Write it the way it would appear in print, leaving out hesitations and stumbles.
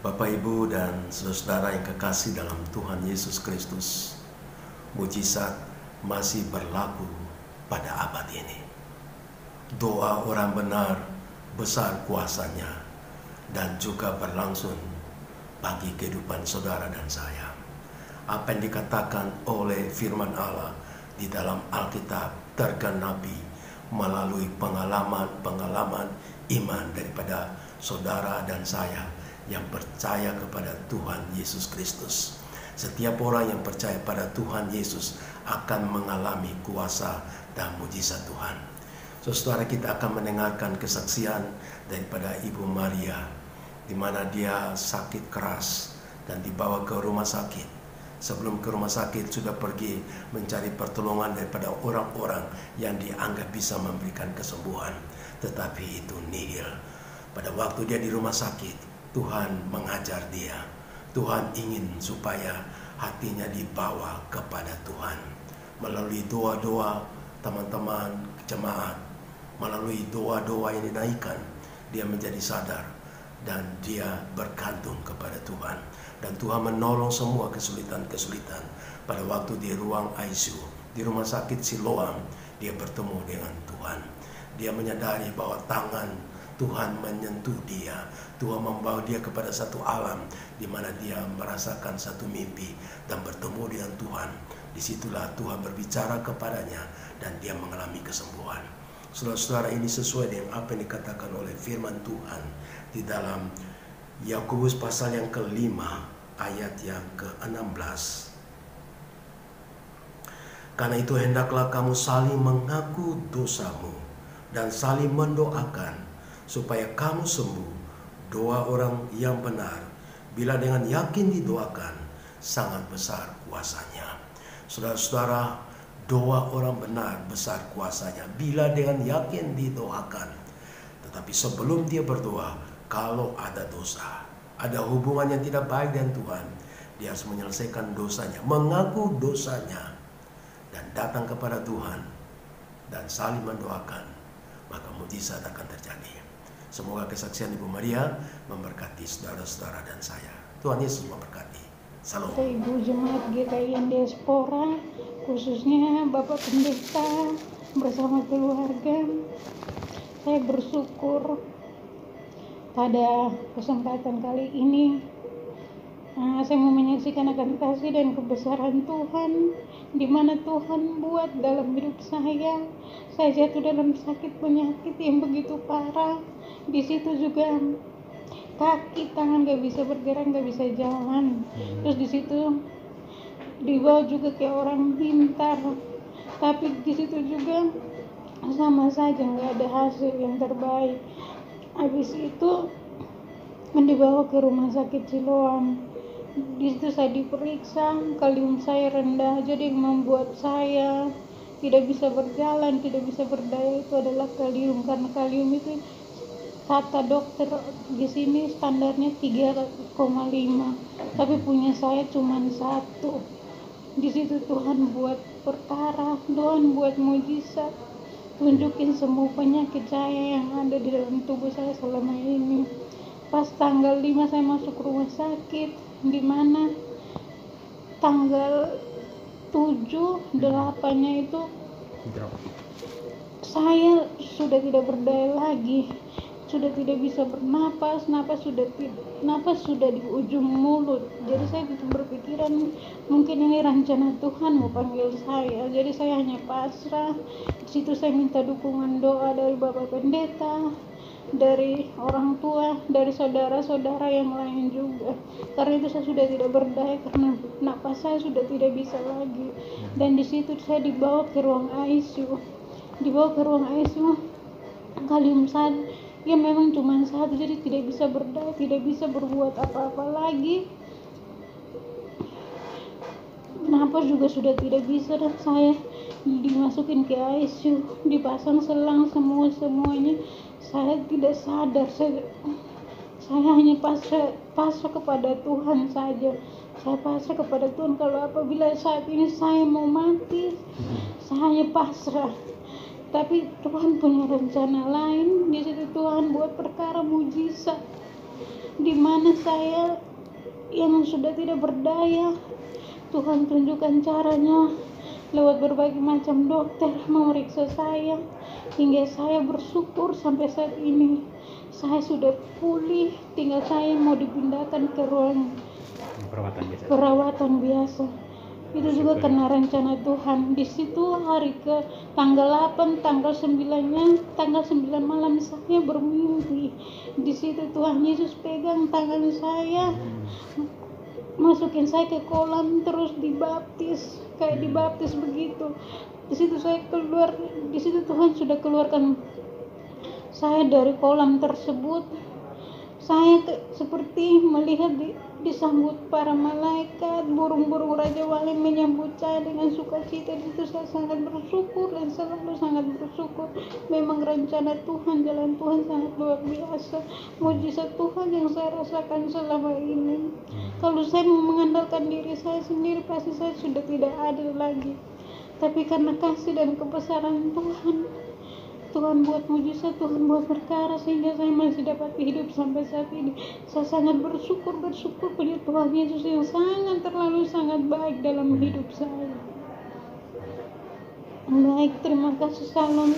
Bapak, Ibu, dan saudara yang kekasih dalam Tuhan Yesus Kristus, mujizat masih berlaku pada abad ini. Doa orang benar besar kuasanya dan juga berlangsung bagi kehidupan saudara dan saya. Apa yang dikatakan oleh firman Allah di dalam Alkitab tergenapi melalui pengalaman iman daripada saudara dan saya yang percaya kepada Tuhan Yesus Kristus. Setiap orang yang percaya pada Tuhan Yesus akan mengalami kuasa dan mujizat Tuhan. Saudara, kita akan mendengarkan kesaksian daripada Ibu Maria, di mana dia sakit keras dan dibawa ke rumah sakit. Sebelum ke rumah sakit sudah pergi mencari pertolongan daripada orang-orang yang dianggap bisa memberikan kesembuhan, tetapi itu nihil. Pada waktu dia di rumah sakit, Tuhan mengajar dia. Tuhan ingin supaya hatinya dibawa kepada Tuhan. Melalui doa-doa teman-teman jemaat, melalui doa-doa yang dinaikkan, dia menjadi sadar dan dia bergantung kepada Tuhan. Dan Tuhan menolong semua kesulitan-kesulitan. Pada waktu di ruang ICU, di rumah sakit Siloam, dia bertemu dengan Tuhan. Dia menyadari bahwa tangan Tuhan menyentuh dia. Tuhan membawa dia kepada satu alam di mana dia merasakan satu mimpi dan bertemu dengan Tuhan. Disitulah Tuhan berbicara kepadanya dan dia mengalami kesembuhan. Saudara-saudara, ini sesuai dengan apa yang dikatakan oleh firman Tuhan di dalam Yakobus pasal yang ke-5 ayat yang ke-16. Karena itu hendaklah kamu saling mengaku dosamu dan saling mendoakan supaya kamu sembuh. Doa orang yang benar bila dengan yakin didoakan sangat besar kuasanya. Saudara-saudara, doa orang benar besar kuasanya bila dengan yakin didoakan. Tetapi sebelum dia berdoa, kalau ada dosa, ada hubungan yang tidak baik dengan Tuhan, dia harus menyelesaikan dosanya, mengaku dosanya, dan datang kepada Tuhan dan saling mendoakan, maka mujizat akan terjadi. Semoga kesaksian Ibu Maria memberkati saudara-saudara dan saya. Tuhan Yesus memberkati. Salam. Ibu Jemaat GKI Diaspora, khususnya Bapak Pendeta bersama keluarga, saya bersyukur pada kesempatan kali ini saya mau menyaksikan akan kasih dan kebesaran Tuhan, di mana Tuhan buat dalam hidup saya. Saya jatuh dalam sakit penyakit yang begitu parah. Di situ juga kaki tangan gak bisa bergerak, gak bisa jalan. Terus di situ dibawa juga kayak orang pintar, tapi di situ juga sama saja nggak ada hasil yang terbaik. Habis itu dibawa ke rumah sakit Siloam. Di situ saya diperiksa, kalium saya rendah, jadi yang membuat saya tidak bisa berjalan, tidak bisa berdaya itu adalah kalium. Karena kalium itu kata dokter di sini standarnya 3,5, tapi punya saya cuma 1. Di situ Tuhan buat perkara, Tuhan buat mujizat, tunjukin semua penyakit saya yang ada di dalam tubuh saya selama ini. Pas tanggal 5 saya masuk rumah sakit, di mana tanggal 7, 8-nya itu saya sudah tidak berdaya lagi, sudah tidak bisa bernapas, napas sudah di ujung mulut. Jadi saya berpikiran mungkin ini rencana Tuhan mau panggil saya. Jadi saya hanya pasrah. Di situ saya minta dukungan doa dari Bapak Pendeta, dari orang tua, dari saudara-saudara yang lain juga. Karena itu saya sudah tidak berdaya, karena napas saya sudah tidak bisa lagi. Dan di situ saya dibawa ke ruang ICU. Kalium saya ya memang cuma 1, jadi tidak bisa berdaya, tidak bisa berbuat apa-apa lagi. Napas juga sudah tidak bisa, dan saya dimasukin ke ICU, dipasang selang semuanya. Saya tidak sadar, saya hanya pasrah kepada Tuhan saja. Saya pasrah kepada Tuhan. Kalau apabila saat ini saya mau mati, saya hanya pasrah. Tapi Tuhan punya rencana lain. Di situ Tuhan buat perkara mujizat. Di mana saya yang sudah tidak berdaya, Tuhan tunjukkan caranya lewat berbagai macam dokter memeriksa saya, hingga saya bersyukur sampai saat ini saya sudah pulih. Tinggal saya mau dipindahkan ke ruang perawatan biasa. Itu juga karena rencana Tuhan. Di situ hari ke tanggal 8, tanggal 9-nya, tanggal 9 malam saya bermimpi. Di situ Tuhan Yesus pegang tangan saya, masukin saya ke kolam, terus dibaptis, kayak dibaptis begitu. Di situ saya keluar, di situ Tuhan sudah keluarkan saya dari kolam tersebut. Saya seperti melihat disambut para malaikat, burung-burung Raja Wali menyambut saya dengan sukacita. Itu saya sangat bersyukur dan selalu sangat bersyukur. Memang rencana Tuhan, jalan Tuhan sangat luar biasa. Mujizat Tuhan yang saya rasakan selama ini. Kalau saya mau mengandalkan diri saya sendiri, pasti saya sudah tidak ada lagi. Tapi karena kasih dan kebesaran Tuhan buat mujizat, Tuhan buat perkara sehingga saya masih dapat hidup sampai saat ini. Saya sangat bersyukur pada Tuhan Yesus yang sangat baik dalam hidup saya. Baik, terima kasih. Salam.